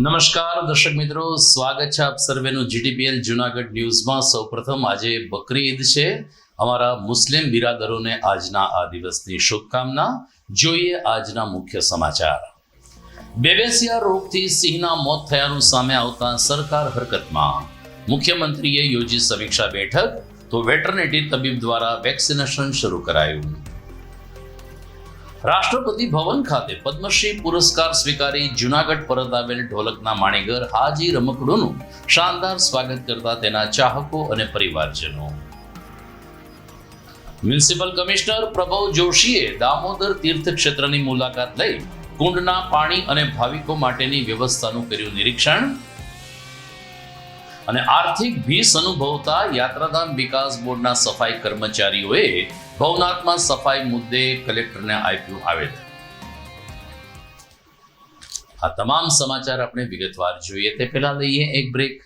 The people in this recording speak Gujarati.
નમસ્કાર દર્શક મિત્રો, સ્વાગત છે આપ સર્વેનું જીટીપીએલ જૂનાગઢ ન્યૂઝમાં। સૌપ્રથમ આજે બકરી ઈદ છે। અમારા મુસ્લિમ બિરાદરોને આજના આ દિવસની શુભકામના। જોઈએ આજના મુખ્ય સમાચાર। બેબેસિયા રોગથી સિંહના મોત થયાનું સામે આવતા સરકાર હરકતમાં। મુખ્યમંત્રીએ યોજી સમીક્ષા બેઠક, તો વેટરનરી તબીબ દ્વારા વેક્સિનેશન શરૂ કરાયું। રાષ્ટ્રપતિ ભવન ખાતે પદ્મશ્રી પુરસ્કાર સ્વીકારી જૂનાગઢ પરત આવેલ ઢોલકના માણીગર હાજી રમકડુનું શાનદાર સ્વાગત કરતા તેના ચાહકો અને પરિવારજનો। મ્યુનિસિપલ કમિશનર પ્રભવ જોશીએ દામોદર તીર્થ ક્ષેત્રની મુલાકાત લઈ કુંડના પાણી અને ભાવિકો માટેની વ્યવસ્થાનું કર્યું નિરીક્ષણ। અને આર્થિક ભીસ અનુભવતા યાત્રાધામ વિકાસ બોર્ડના સફાઈ કર્મચારીઓએ ભવનાથમાં સફાઈ મુદ્દે કલેક્ટરને આપ્યું આવેદન। આ તમામ સમાચાર આપણે વિગતવાર જોઈએ તે પહેલા લઈએ એક બ્રેક।